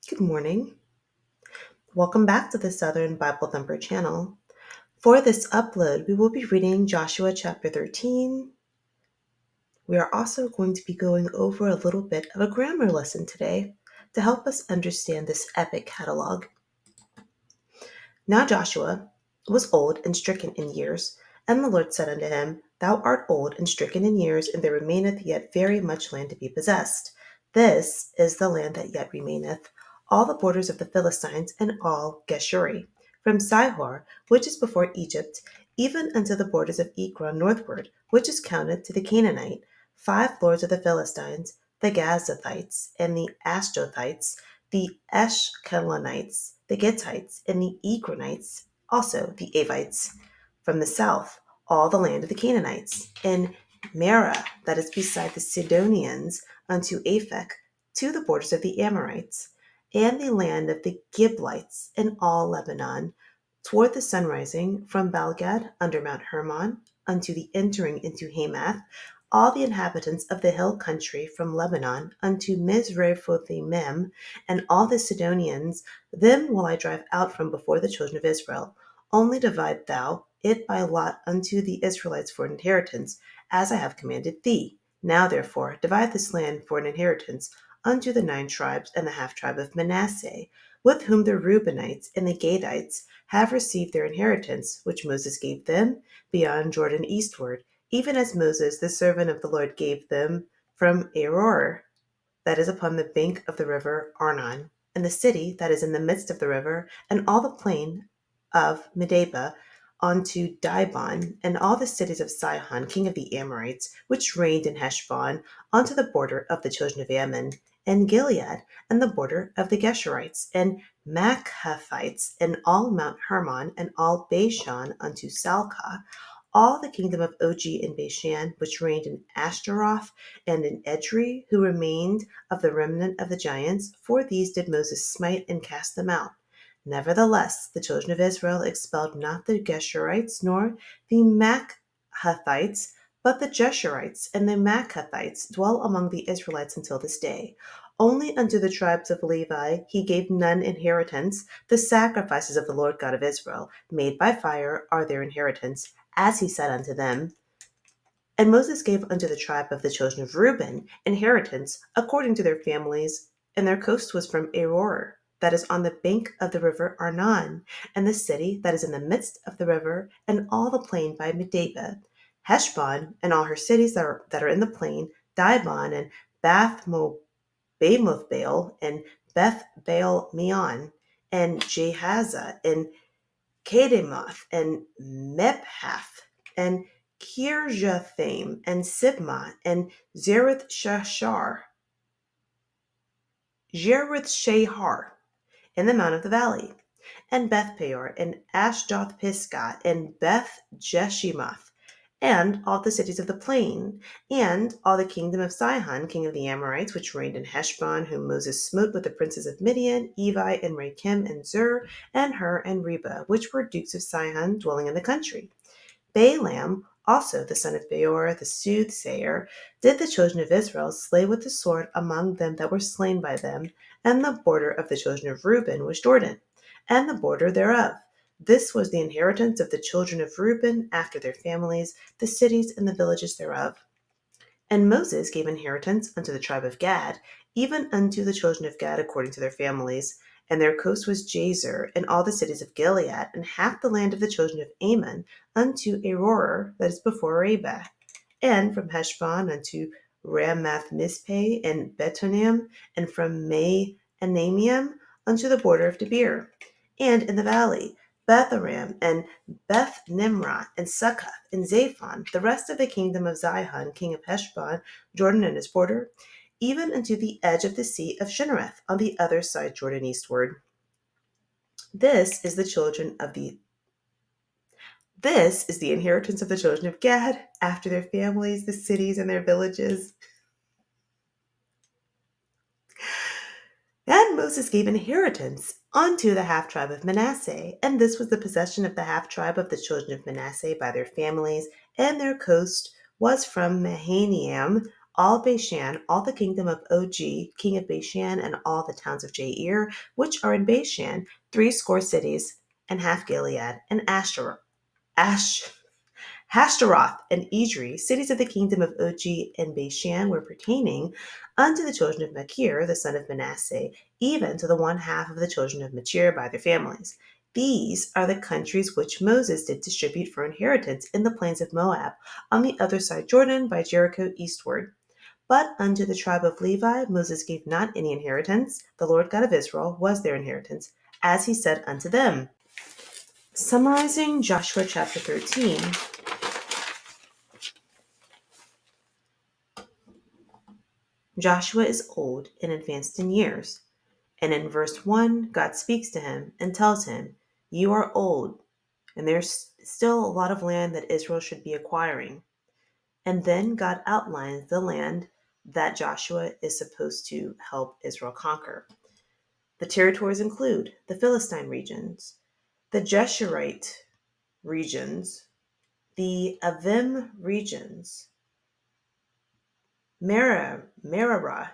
Good morning. Welcome back to the Southern Bible Thumper channel. For this upload, we will be reading Joshua chapter 13. We are also going to be going over a little bit of a grammar lesson today to help us understand this epic catalog. Now Joshua was old and stricken in years, and the Lord said unto him, Thou art old and stricken in years, and there remaineth yet very much land to be possessed. This is the land that yet remaineth, all the borders of the Philistines, and all Geshuri, from Sihor, which is before Egypt, even unto the borders of Ekron northward, which is counted to the Canaanite, 5 lords of the Philistines, the Gazathites, and the Ashdothites, the Eshkelonites, the Gittites, and the Ekronites, also the Avites. From the south, all the land of the Canaanites, in Merah, that is beside the Sidonians, unto Aphek, to the borders of the Amorites, and the land of the Giblites, in all Lebanon, toward the sunrising, from Balgad under Mount Hermon, unto the entering into Hamath, all the inhabitants of the hill country from Lebanon unto Mizrephothemim, and all the Sidonians, them will I drive out from before the children of Israel. Only divide thou it by lot unto the Israelites for an inheritance, as I have commanded thee. Now therefore divide this land for an inheritance unto the 9 tribes and the half tribe of Manasseh, with whom the Reubenites and the Gadites have received their inheritance, which Moses gave them beyond Jordan eastward, even as Moses the servant of the Lord gave them from Aroer, that is upon the bank of the river Arnon, and the city that is in the midst of the river, and all the plain of Medeba unto Dibon, and all the cities of Sihon, king of the Amorites, which reigned in Heshbon, unto the border of the children of Ammon, and Gilead, and the border of the Geshurites, and Machathites, and all Mount Hermon, and all Bashan unto Salcah, all the kingdom of Og and Bashan, which reigned in Ashtaroth and in Edrei, who remained of the remnant of the giants, for these did Moses smite and cast them out. Nevertheless, the children of Israel expelled not the Geshurites nor the Machathites, but the Jeshurites and the Machathites dwell among the Israelites until this day. Only unto the tribes of Levi he gave none inheritance. The sacrifices of the Lord God of Israel, made by fire, are their inheritance, as he said unto them. And Moses gave unto the tribe of the children of Reuben inheritance according to their families, and their coast was from Aroer, that is on the bank of the river Arnon, and the city that is in the midst of the river, and all the plain by Medeba, Heshbon, and all her cities that are in the plain, Dibon, and Bamothbaal, and Beth Baal Meon, and Jehaza, and Kedemoth, and Mephath, and Kirjathaim, and Sibmah, and Jerith-Shahar, in the mount of the valley, and Beth Peor, and Ashdoth Pisgah, and Beth Jeshimoth, and all the cities of the plain, and all the kingdom of Sihon, king of the Amorites, which reigned in Heshbon, whom Moses smote with the princes of Midian, Evi, and Rakim, and Zur, and Hur, and Reba, which were dukes of Sihon, dwelling in the country. Balaam, also the son of Beor, the soothsayer, did the children of Israel slay with the sword among them that were slain by them, and the border of the children of Reuben was Jordan, and the border thereof. This was the inheritance of the children of Reuben after their families, the cities and the villages thereof. And Moses gave inheritance unto the tribe of Gad, even unto the children of Gad according to their families. And their coast was Jazer, and all the cities of Gilead, and half the land of the children of Ammon, unto Aroer, that is before Arabah, and from Heshbon unto Ramath Mizpeh, and Betonim, and from May Anamium unto the border of Debir, and in the valley, Betharam, and Beth Nimrah, and Succoth, and Zaphon, the rest of the kingdom of Zihon, king of Heshbon, Jordan and his border, even unto the edge of the sea of Shinnereth, on the other side Jordan eastward. This is the inheritance of the children of Gad, after their families, the cities, and their villages. And Moses gave inheritance unto the half tribe of Manasseh, and this was the possession of the half tribe of the children of Manasseh by their families, and their coast was from Mahanaim all Bashan, all the kingdom of Og, king of Bashan, and all the towns of Jair, which are in Bashan, 60 cities, and half Gilead, and Ash, Hashtaroth and Edrei, cities of the kingdom of Og and Bashan, were pertaining unto the children of Machir, the son of Manasseh, even to the one half of the children of Machir by their families. These are the countries which Moses did distribute for inheritance in the plains of Moab, on the other side Jordan, by Jericho eastward. But unto the tribe of Levi Moses gave not any inheritance. The Lord God of Israel was their inheritance, as he said unto them. Summarizing Joshua chapter 13, Joshua is old and advanced in years. And in verse 1, God speaks to him and tells him, "You are old, and there's still a lot of land that Israel should be acquiring." And then God outlines the land that Joshua is supposed to help Israel conquer. The territories include the Philistine regions, the Jeshurite regions, the Avim regions, Merarah,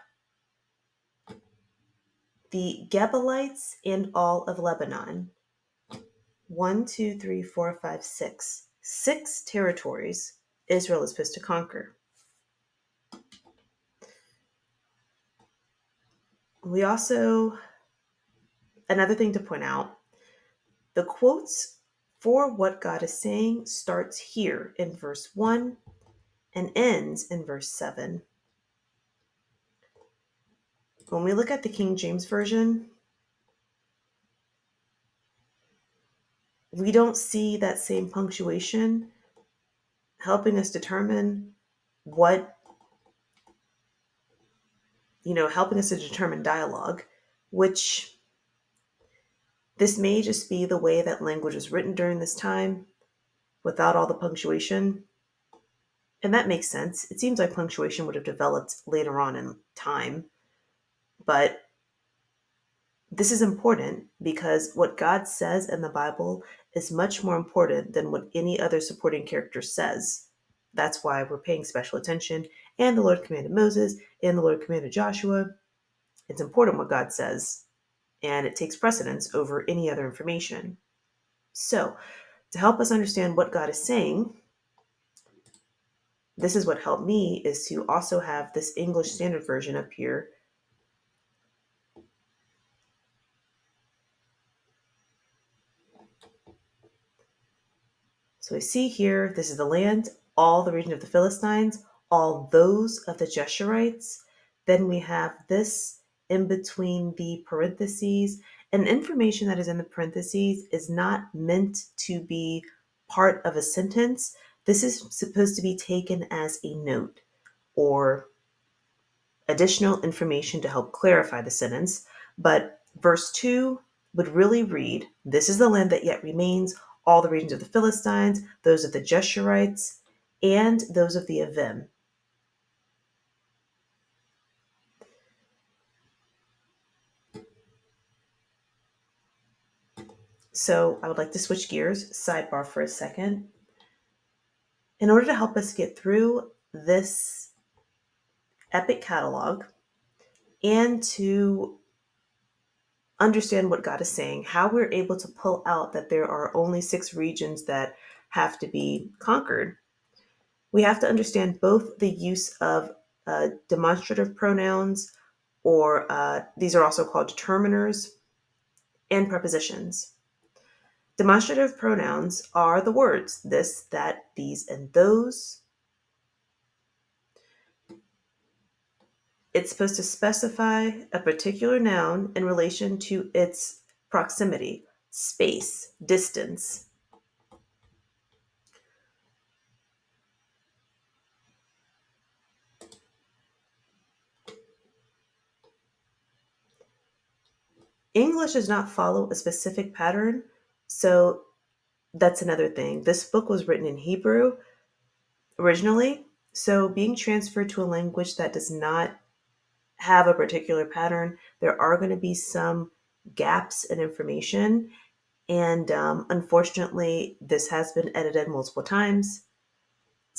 the Gebalites, and all of Lebanon. 1, 2, 3, 4, 5, 6. 6 territories Israel is supposed to conquer. We also, another thing to point out, the quotes for what God is saying starts here in verse 1 and ends in verse 7. When we look at the King James Version, we don't see that same punctuation helping us determine helping us to determine dialogue, which this may just be the way that language was written during this time without all the punctuation. And that makes sense. It seems like punctuation would have developed later on in time. But this is important because what God says in the Bible is much more important than what any other supporting character says. That's why we're paying special attention. And the Lord commanded Moses, and the Lord commanded Joshua. It's important what God says, and it takes precedence over any other information. So, to help us understand what God is saying, this is what helped me, is to also have this English Standard Version up here. So we see here, this is the land, all the region of the Philistines, all those of the Jeshurites. Then we have this in between the parentheses. And information that is in the parentheses is not meant to be part of a sentence. This is supposed to be taken as a note or additional information to help clarify the sentence. But verse 2 would really read, "This is the land that yet remains, all the regions of the Philistines, those of the Jeshurites, and those of the Avim." So I would like to switch gears, sidebar for a second. In order to help us get through this epic catalog and to understand what God is saying, how we're able to pull out that there are only 6 regions that have to be conquered, we have to understand both the use of demonstrative pronouns, or these are also called determiners, and prepositions. Demonstrative pronouns are the words this, that, these, and those. It's supposed to specify a particular noun in relation to its proximity, space, distance. English does not follow a specific pattern, so that's another thing. This book was written in Hebrew originally, so being transferred to a language that does not have a particular pattern, there are going to be some gaps in information. And unfortunately, this has been edited multiple times.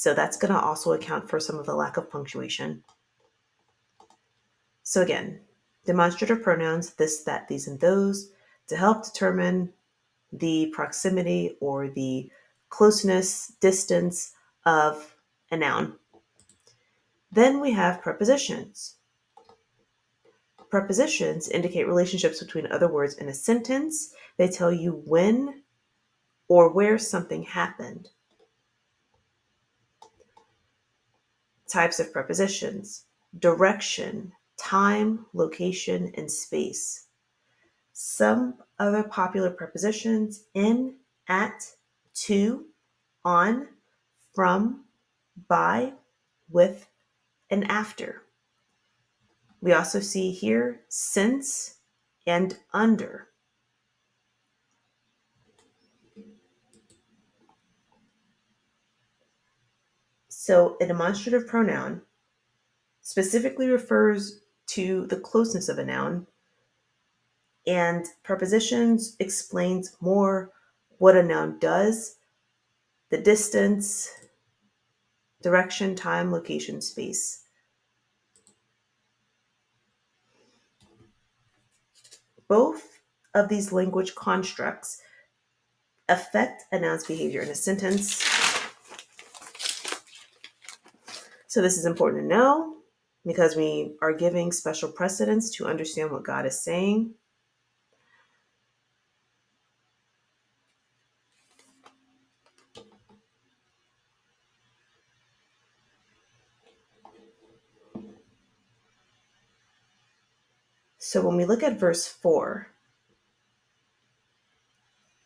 So that's going to also account for some of the lack of punctuation. So again, demonstrative pronouns, this, that, these, and those, to help determine the proximity or the closeness, distance of a noun. Then we have prepositions. Prepositions indicate relationships between other words in a sentence. They tell you when or where something happened. Types of prepositions: direction, time, location, and space. Some other popular prepositions: in, at, to, on, from, by, with, and after. We also see here since and under. So a demonstrative pronoun specifically refers to the closeness of a noun, and prepositions explains more what a noun does, the distance, direction, time, location, space. Both of these language constructs affect a noun's behavior in a sentence. So this is important to know because we are giving special precedence to understand what God is saying. So when we look at verse 4,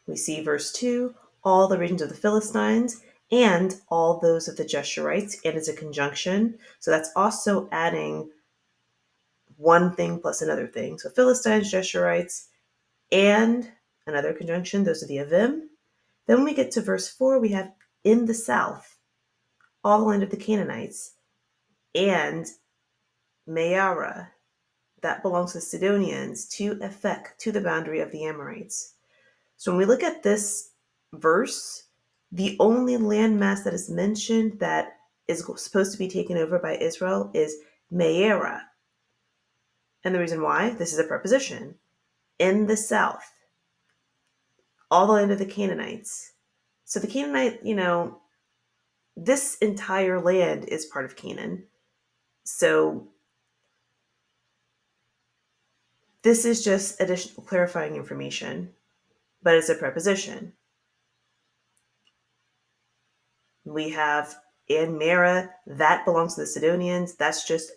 we see verse 2, all the regions of the Philistines and all those of the Jeshurites, and it's a conjunction. So that's also adding one thing plus another thing. So Philistines, Jeshurites, and another conjunction, those are the Avim. Then when we get to verse 4, we have in the south, all the land of the Canaanites, and Meara, that belongs to Sidonians, to Ephek, to the boundary of the Amorites. So when we look at this verse, the only landmass that is mentioned that is supposed to be taken over by Israel is Meara. And the reason why, this is a preposition. In the south, all the land of the Canaanites. So the Canaanite, this entire land is part of Canaan. So this is just additional clarifying information, but it's a preposition. We have in Mera, that belongs to the Sidonians. That's just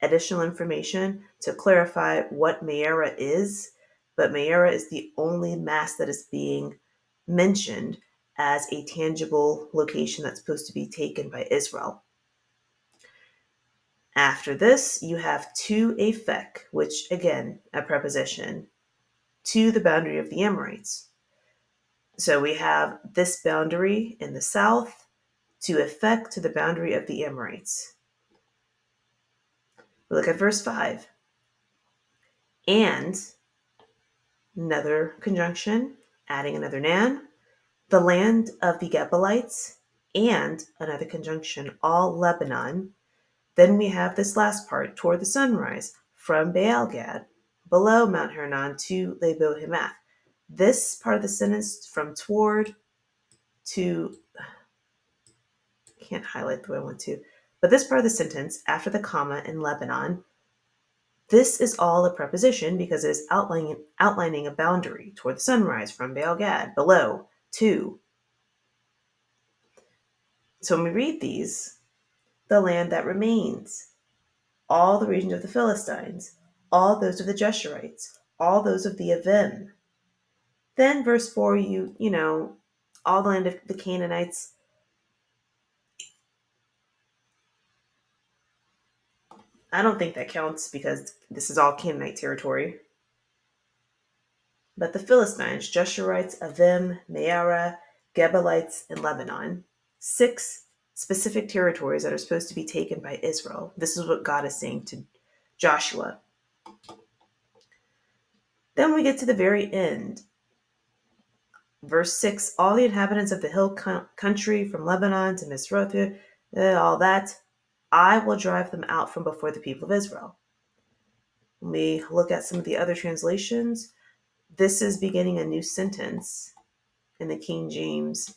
additional information to clarify what Meara is. But Meara is the only mass that is being mentioned as a tangible location that's supposed to be taken by Israel. After this, you have to Ephek, which again, a preposition, to the boundary of the Amorites. So we have this boundary in the south, to Ephek, to the boundary of the Amorites. We look at verse 5. And another conjunction, adding another noun, the land of the Gebalites, and another conjunction, all Lebanon. Then we have this last part, toward the sunrise, from Baal Gad, below Mount Hernon to Lebo Hamath. This part of the sentence, from toward to, can't highlight the way I want to, but this part of the sentence, after the comma in Lebanon, this is all a preposition because it is outlining a boundary toward the sunrise from Baal Gad, below, to. So when we read these, the land that remains, all the regions of the Philistines, all those of the Jeshurites, all those of the Avim. Then verse 4, all the land of the Canaanites. I don't think that counts because this is all Canaanite territory. But the Philistines, Jeshurites, Avim, Meara, Gebalites, and Lebanon. 6 specific territories that are supposed to be taken by Israel. This is what God is saying to Joshua. Then we get to the very end. Verse 6, all the inhabitants of the hill country from Lebanon to Misrothah, all that, I will drive them out from before the people of Israel. When we look at some of the other translations, this is beginning a new sentence in the King James.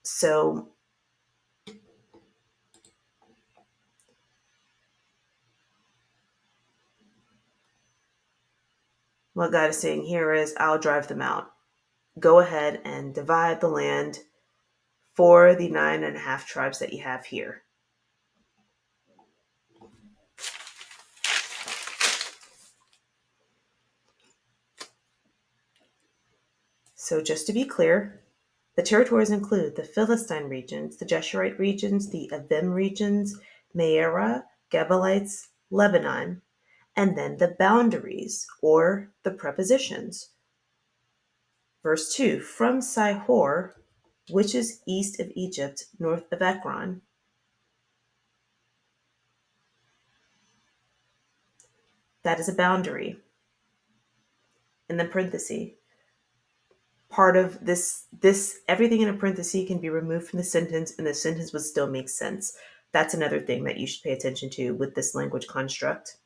So what God is saying here is, I'll drive them out. Go ahead and divide the land for the 9.5 tribes that you have here. So just to be clear, the territories include the Philistine regions, the Jeshurite regions, the Avim regions, Meera, Gebalites, Lebanon, and then the boundaries or the prepositions. Verse 2, from Sihor, which is east of Egypt, north of Ekron. That is a boundary. And then parenthesis. Part of this everything in a parenthesis can be removed from the sentence and the sentence would still make sense. That's another thing that you should pay attention to with this language construct.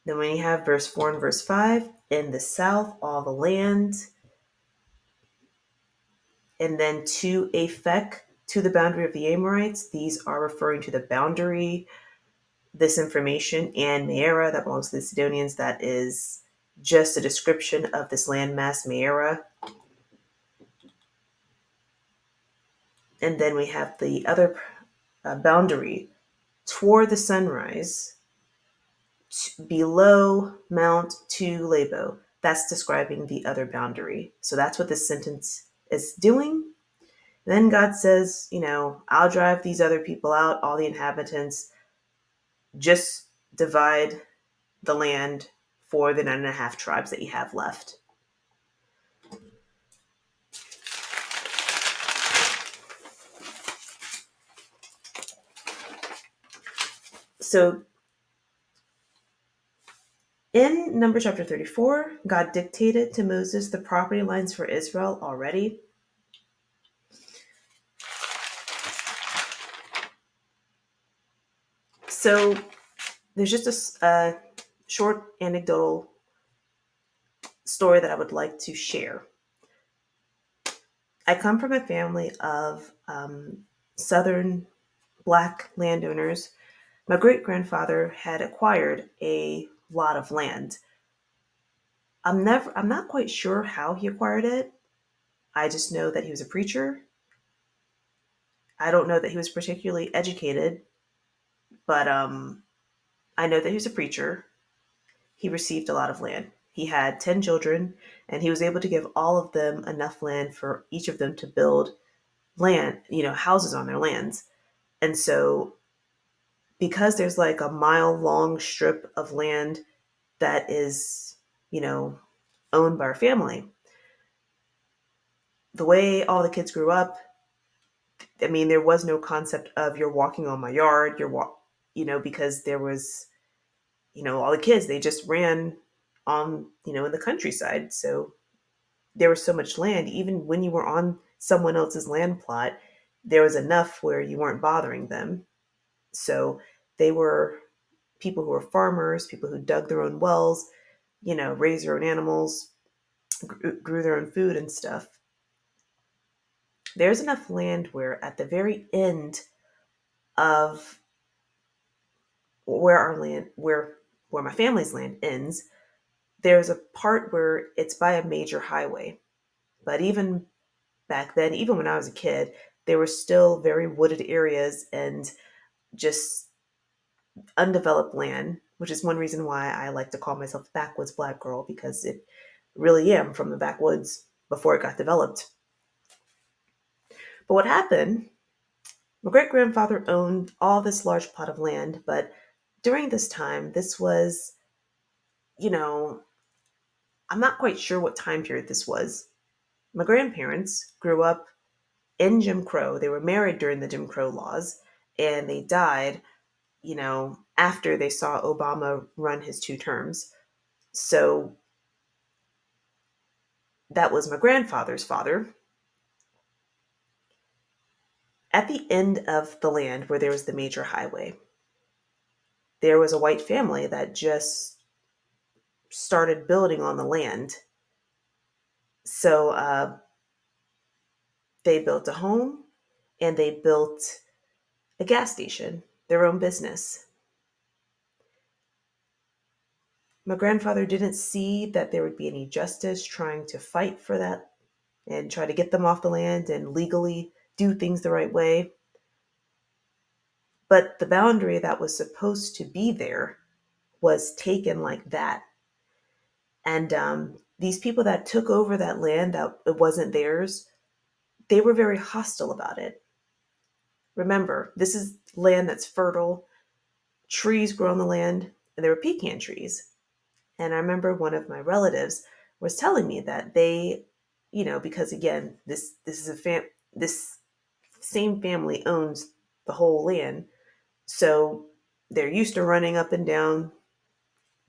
Then when you have verse 4 and verse 5, in the south, all the land, and then to Aphek, to the boundary of the Amorites, these are referring to the boundary, this information, and Meera, that belongs to the Sidonians, that is just a description of this landmass, Meera. And then we have the other boundary toward the sunrise, below Mount to Labo. That's describing the other boundary. So that's what this sentence is doing. Then God says, I'll drive these other people out, all the inhabitants, just divide the land for the 9.5 tribes that you have left. So in Numbers chapter 34, God dictated to Moses the property lines for Israel already. So there's just a short anecdotal story that I would like to share. I come from a family of Southern Black landowners. My great-grandfather had acquired a lot of land. I'm not quite sure how he acquired it. I just know that he was a preacher. I don't know that he was particularly educated, but I know that he was a preacher. He received a lot of land. He had 10 children, and he was able to give all of them enough land for each of them to build land, houses on their lands. And so, because there's like a mile long strip of land that is, owned by our family, the way all the kids grew up, I mean, there was no concept of you're walking on my yard, because there was, all the kids, they just ran on, in the countryside. So there was so much land, even when you were on someone else's land plot, there was enough where you weren't bothering them. So they were people who were farmers, people who dug their own wells, raised their own animals, grew their own food and stuff. There's enough land where at the very end of where our land, where my family's land ends, there's a part where it's by a major highway. But even back then, even when I was a kid, there were still very wooded areas and just undeveloped land, which is one reason why I like to call myself a backwoods Black girl, because it really am from the backwoods before it got developed. But what happened, my great grandfather owned all this large plot of land, but during this time, this was, I'm not quite sure what time period this was. My grandparents grew up in Jim Crow. They were married during the Jim Crow laws, and they died, after they saw Obama run his 2 terms. So that was my grandfather's father. At the end of the land where there was the major highway, there was a white family that just started building on the land. So they built a home and they built a gas station, their own business. My grandfather didn't see that there would be any justice trying to fight for that and try to get them off the land and legally do things the right way. But the boundary that was supposed to be there was taken like that. And these people that took over that land that it wasn't theirs, they were very hostile about it. Remember, this is land that's fertile, trees grow on the land, and there were pecan trees. And I remember one of my relatives was telling me that they, because again, this is this same family owns the whole land, so they're used to running up and down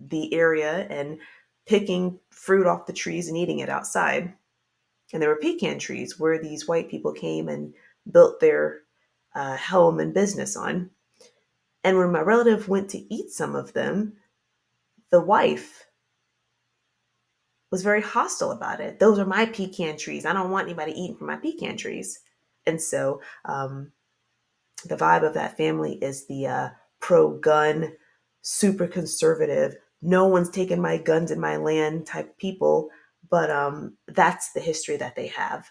the area and picking fruit off the trees and eating it outside. And there were pecan trees where these white people came and built their home and business on. And when my relative went to eat some of them, the wife was very hostile about it. Those are my pecan trees. I don't want anybody eating from my pecan trees. And so the vibe of that family is the pro gun, super conservative, no one's taking my guns in my land type people. But that's the history that they have.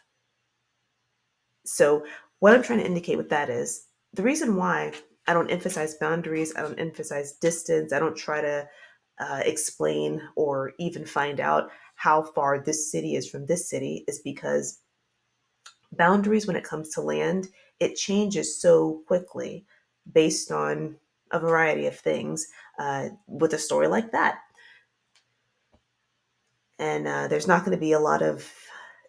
So, what I'm trying to indicate with that is the reason why I don't emphasize boundaries, I don't emphasize distance, I don't try to explain or even find out how far this city is from this city is because boundaries, when it comes to land, it changes so quickly based on a variety of things with a story like that. And there's not going to be a lot of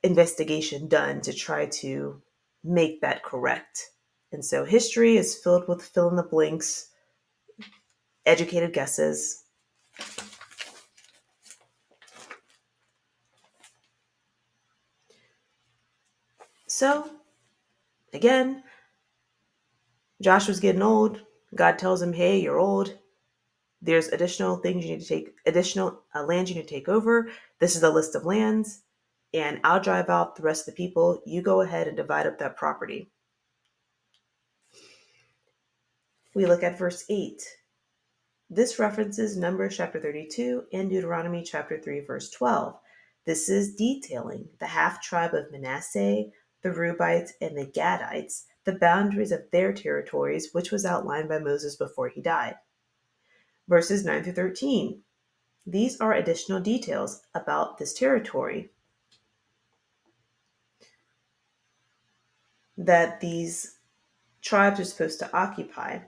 investigation done to try to make that correct. And so history is filled with fill in the blanks, educated guesses. So again, Joshua's getting old. God tells him, hey, you're old. There's additional things you need to take, additional land you need to take over. This is a list of lands, and I'll drive out the rest of the people. You go ahead and divide up that property. We look at verse 8. This references Numbers chapter 32 and Deuteronomy chapter 3, verse 12. This is detailing the half tribe of Manasseh, the Reubenites, and the Gadites, the boundaries of their territories, which was outlined by Moses before he died. Verses 9 through 13. These are additional details about this territory that these tribes are supposed to occupy.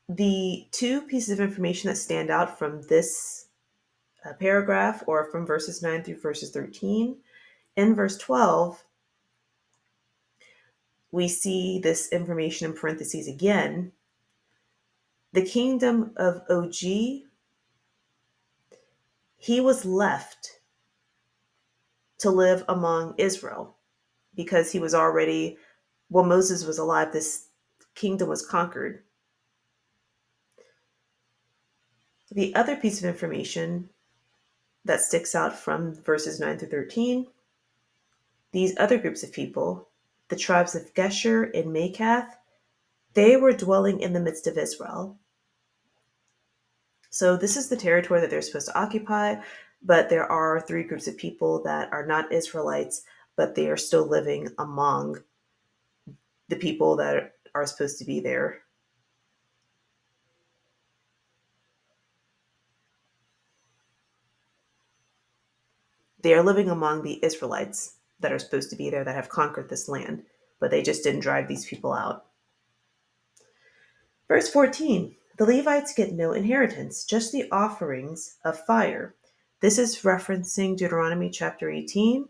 The two pieces of information that stand out from this paragraph or from verses 9 through verses 13. In verse 12, we see this information in parentheses again. The kingdom of Og, he was left to live among Israel because he was already, well, Moses was alive, this kingdom was conquered. The other piece of information that sticks out from verses 9 through 13, these other groups of people, the tribes of Gesher and Makath, they were dwelling in the midst of Israel. So this is the territory that they're supposed to occupy, but there are three groups of people that are not Israelites, but they are still living among the people that are supposed to be there. They are living among the Israelites that are supposed to be there that have conquered this land, but they just didn't drive these people out. Verse 14, the Levites get no inheritance, just the offerings of fire. This is referencing Deuteronomy chapter 18.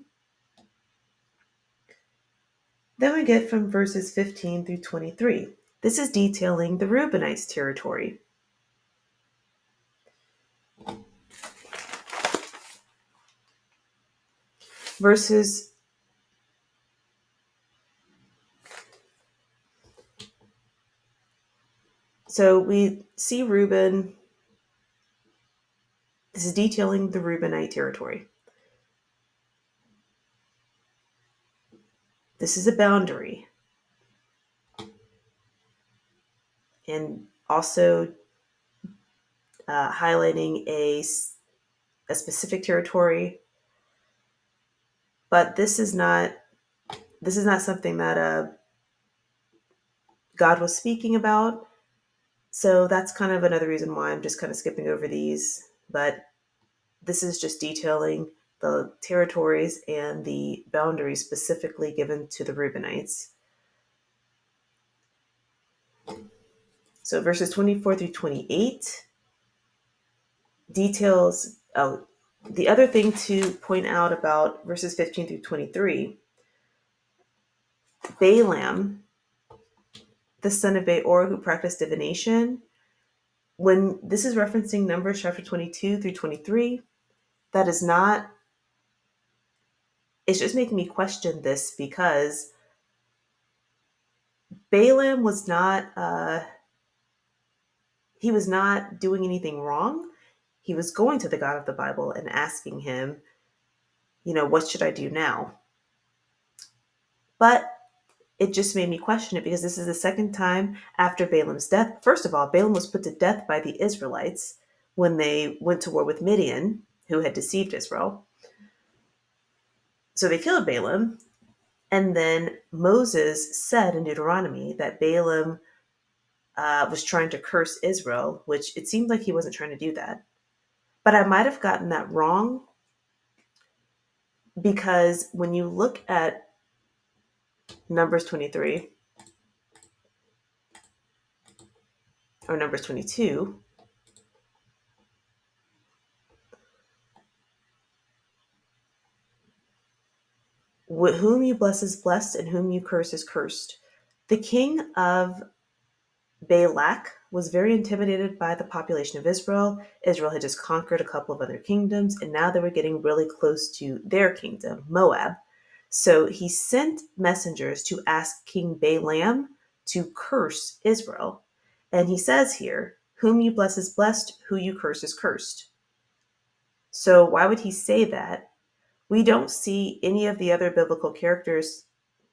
Then we get from verses 15 through 23. This is detailing the Reubenites' territory. Verses So we see Reuben. This is detailing the Reubenite territory. This is a boundary. And also highlighting a specific territory. But this is not something that God was speaking about. So that's kind of another reason why I'm just kind of skipping over these. But this is just detailing the territories and the boundaries specifically given to the Reubenites. So verses 24 through 28 details. Oh, the other thing to point out about verses 15 through 23, Balaam, the son of Beor, who practiced divination, when this is referencing Numbers chapter 22 through 23, that is not, it's just making me question this because Balaam was not, he was not doing anything wrong. He was going to the God of the Bible and asking him, what should I do now? But it just made me question it because this is the second time after Balaam's death. First of all, Balaam was put to death by the Israelites when they went to war with Midian, who had deceived Israel. So they killed Balaam. And then Moses said in Deuteronomy that Balaam was trying to curse Israel, which it seemed like he wasn't trying to do that. But I might have gotten that wrong because when you look at Numbers 23 or Numbers 22, whom you bless is blessed and whom you curse is cursed. The king of Balak was very intimidated by the population of Israel. Israel had just conquered a couple of other kingdoms, and now they were getting really close to their kingdom, Moab. So he sent messengers to ask King Balaam to curse Israel. And he says here, whom you bless is blessed, who you curse is cursed. So why would he say that? We don't see any of the other biblical characters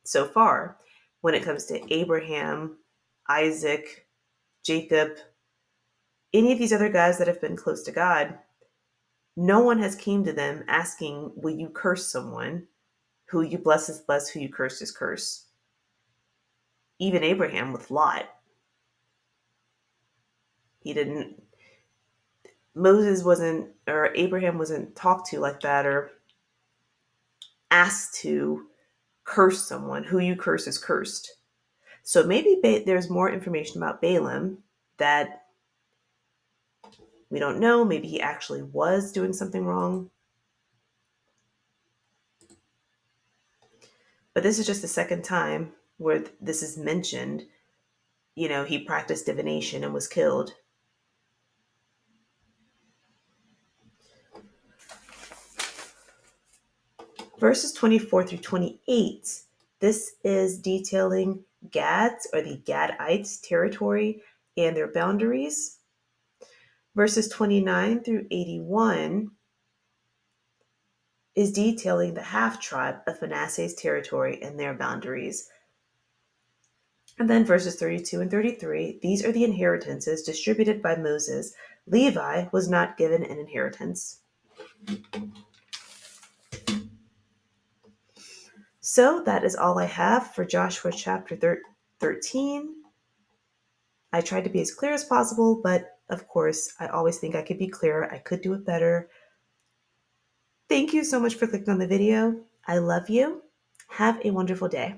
so far when it comes to Abraham, Isaac, Jacob, any of these other guys that have been close to God. No one has came to them asking, will you curse someone? Who you bless is blessed, who you curse is cursed. Even Abraham with Lot. He didn't, Moses wasn't, or Abraham wasn't talked to like that or asked to curse someone. Who you curse is cursed. So maybe there's more information about Balaam that we don't know. Maybe he actually was doing something wrong. But this is just the second time where this is mentioned. He practiced divination and was killed. Verses 24 through 28, this is detailing Gad's or the Gadites' territory and their boundaries. Verses 29 through 81 is detailing the half tribe of Manasseh's territory and their boundaries. And then verses 32 and 33, these are the inheritances distributed by Moses. Levi was not given an inheritance. So that is all I have for Joshua chapter 13. I tried to be as clear as possible, but of course, I always think I could be clearer. I could do it better. Thank you so much for clicking on the video. I love you. Have a wonderful day.